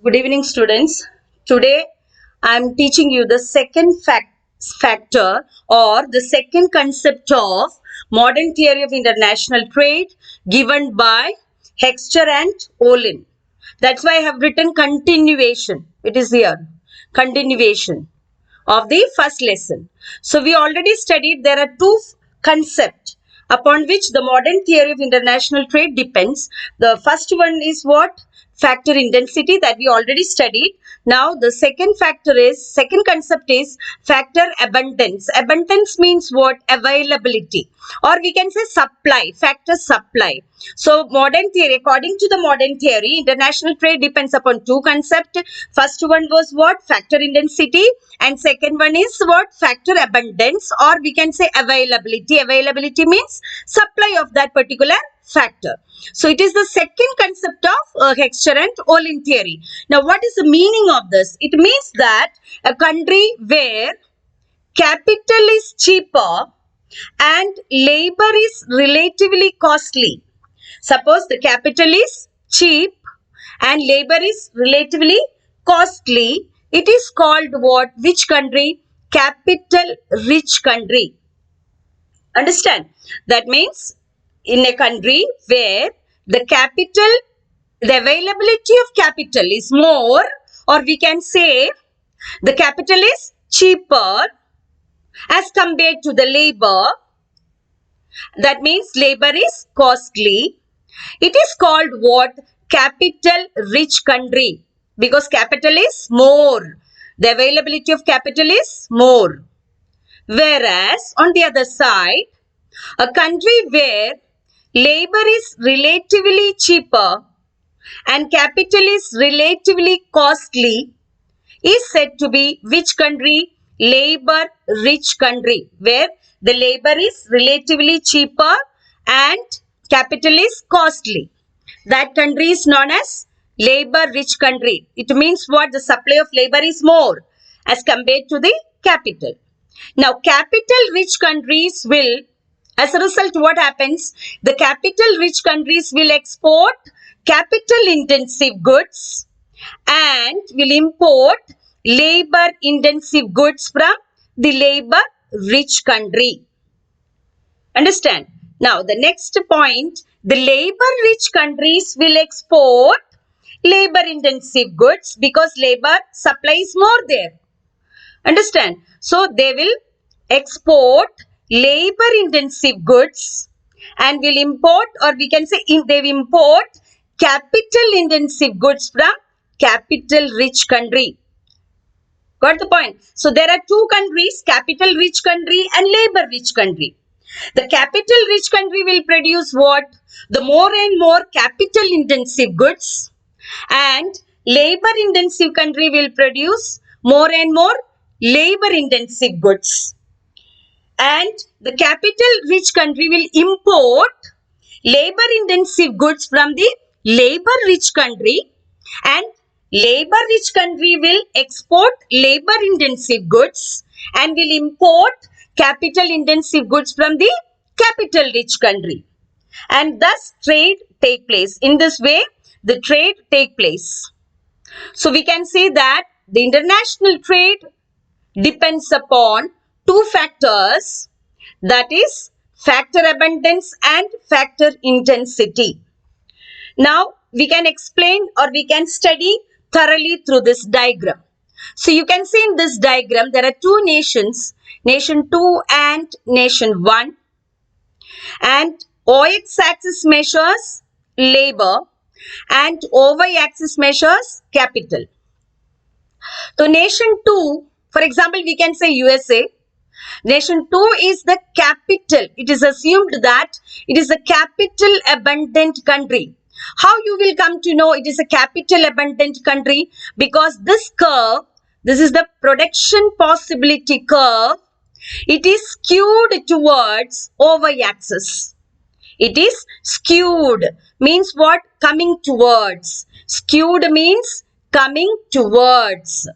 Good evening, students. Today I am teaching you the second factor or the second concept of modern theory of international trade given by Hexter and Olin. That's why I have written continuation. It is here. Continuation of the first lesson. So we already studied there are two concepts upon which the modern theory of international trade depends. The first one is what? Factor intensity, that we already studied. Now the second concept is factor abundance. Abundance means what? Availability, or we can say supply, factor supply. So modern theory, according to the modern theory, international trade depends upon two concepts. First one was what? Factor intensity, and second one is what? Factor abundance, or we can say availability. Availability means supply of that particular factor. So it is the second concept of Hexter and Olin theory. Now what is the meaning of this? It means that a country where capital is cheaper and labor is relatively costly. Suppose the capital is cheap and labor is relatively costly. It is called what? Which country? Capital rich country. Understand? That means in a country where the availability of capital is more, or we can say the capital is cheaper as compared to the labor. That means labor is costly. It is called what? Capital rich country, because capital is more. The availability of capital is more. Whereas on the other side, a country where labor is relatively cheaper and capital is relatively costly is said to be which country? Labor rich country, where the labor is relatively cheaper and capital is costly. That country is known as labor rich country. It means what? The supply of labor is more as compared to the capital. Now capital rich countries will, as a result, what happens? The capital rich countries will export capital intensive goods and will import labor intensive goods from the labor rich country. Understand? Now the next point, the labor rich countries will export labor intensive goods because labor supply is more there. Understand? So they will export labor intensive goods and will import, or we can say they will import capital intensive goods from capital rich country. Got the point? So there are two countries, capital rich country and labor rich country. The capital rich country will produce what? The more and more capital intensive goods, and labor intensive country will produce more and more labor intensive goods. And the capital rich country will import labor intensive goods from the labor rich country, and labor rich country will export labor intensive goods and will import capital intensive goods from the capital rich country, and thus trade take place. In this way the trade take place. So we can say that the international trade depends upon two factors, that is factor abundance and factor intensity. Now we can explain, or we can study thoroughly through this diagram. So you can see in this diagram there are two nations, nation 2 and nation 1, and OX axis measures labor and OY axis measures capital. So nation 2, for example, we can say USA. Nation 2 is the capital. It is assumed that it is a capital abundant country. How you will come to know it is a capital abundant country? Because this curve, this is the production possibility curve, it is skewed towards OY axis. It is skewed, means what? Coming towards. Skewed means coming towards.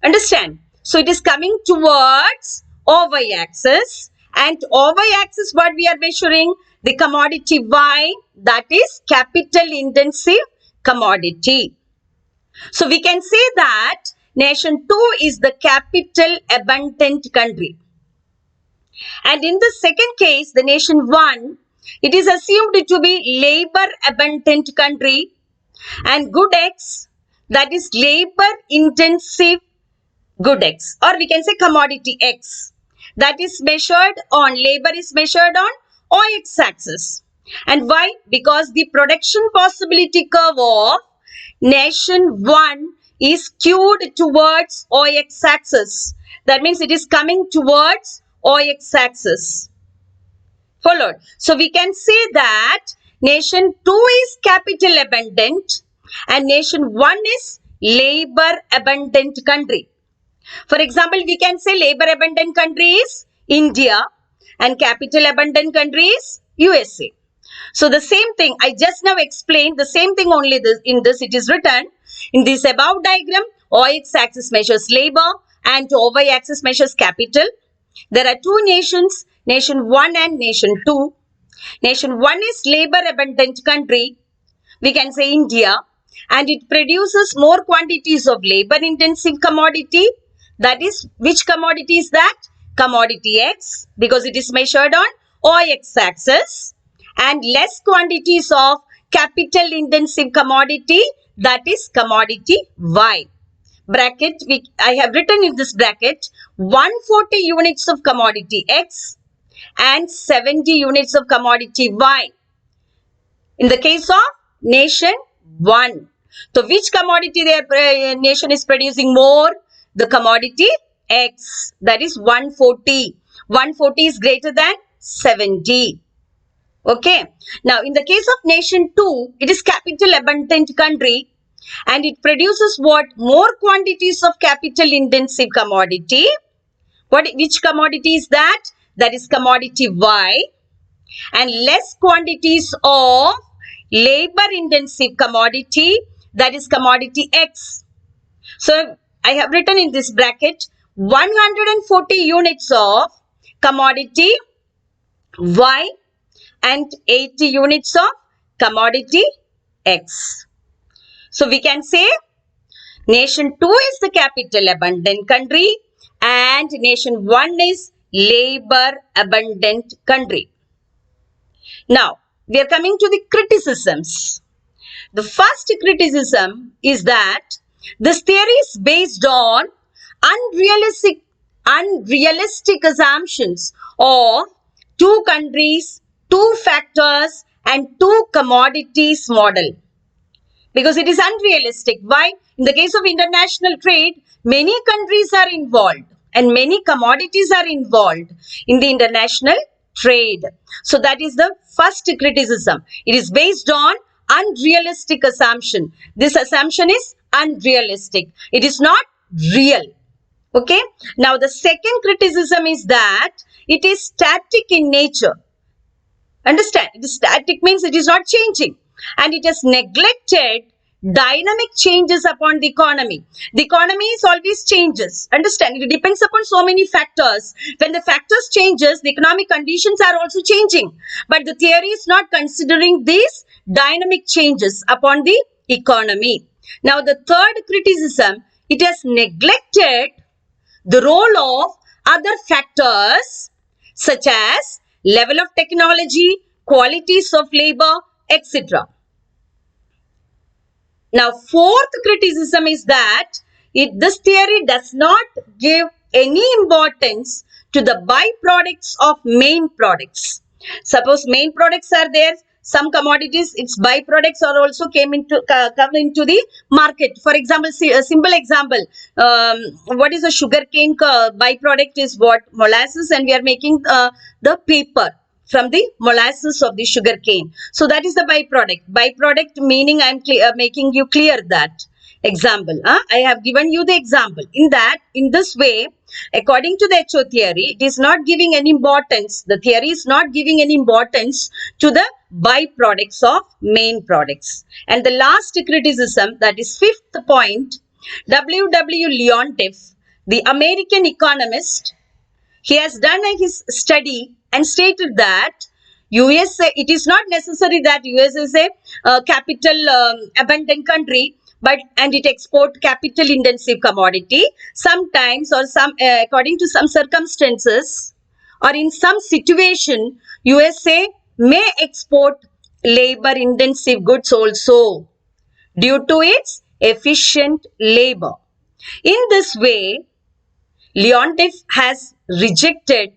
Understand? So it is coming towards OY axis, and OY axis what we are measuring? The commodity Y, that is capital intensive commodity. So we can say that nation 2 is the capital abundant country. And in the second case, the nation 1, it is assumed to be labor abundant country, and good X, that is labor intensive good X, or we can say commodity X, that is measured on, labor is measured on OX axis. And why? Because the production possibility curve of nation 1 is skewed towards OX axis. That means it is coming towards OX axis. Followed. So we can say that nation 2 is capital abundant and nation 1 is labor abundant country. For example, we can say labor abundant country is India and capital abundant country is USA. So the same thing, I just now explained the same thing, only in this it is written. In this above diagram, OX axis measures labor and OY axis measures capital. There are two nations, nation 1 and nation 2. Nation 1 is labor abundant country, we can say India, and it produces more quantities of labor intensive commodity. That is, which commodity is that? Commodity X, because it is measured on OX axis, and less quantities of capital intensive commodity, that is commodity Y. Bracket, I have written in this bracket 140 units of commodity X and 70 units of commodity Y. In the case of nation 1. So which commodity their nation is producing more? The commodity X, that is 140. 140 is greater than 70. Okay. Now in the case of nation 2, it is capital abundant country and it produces what? More quantities of capital intensive commodity. Which commodity is that? That is commodity Y, and less quantities of labor intensive commodity, that is commodity X. So I have written in this bracket 140 units of commodity Y and 80 units of commodity X. So we can say nation 2 is the capital abundant country and nation 1 is labor abundant country. Now we are coming to the criticisms. The first criticism is that this theory is based on unrealistic assumptions of 2 countries, 2 factors and 2 commodities model. Because it is unrealistic. Why? In the case of international trade, many countries are involved and many commodities are involved in the international trade. So that is the first criticism. It is based on unrealistic assumption. This assumption is unrealistic. It is not real. Okay. Now the second criticism is that it is static in nature. Understand? It is static means it is not changing, and it has neglected dynamic changes upon the economy. The economy is always changes. Understand? It depends upon so many factors. When the factors changes, the economic conditions are also changing. But the theory is not considering these dynamic changes upon the economy. Now the third criticism, it has neglected the role of other factors such as level of technology, qualities of labor, etc. Now, fourth criticism is that this theory does not give any importance to the byproducts of main products. Suppose main products are there, some commodities, its byproducts are also come into the market. For example, see a simple example. What is a sugarcane byproduct is what? Molasses, and we are making the paper from the molasses of the sugarcane. So that is the byproduct. Byproduct meaning I am making you clear that. Example. I have given you the example. In this way, according to the HO theory, it is not giving any importance. The theory is not giving any importance to the byproducts of main products. And the last criticism, that is fifth point, W.W. Leontief, the American economist, he has done his study and stated that USA, it is not necessary that US is a capital abundant country, but and it export capital intensive commodity. Sometimes or some according to some circumstances or in some situation, USA may export labor intensive goods also due to its efficient labor. In this way, Leontief has rejected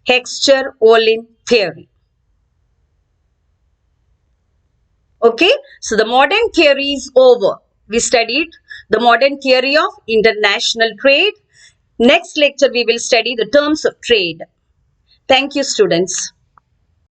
Heckscher-Ohlin theory. Okay, so the modern theory is over. We studied the modern theory of international trade. Next lecture, we will study the terms of trade. Thank you, students.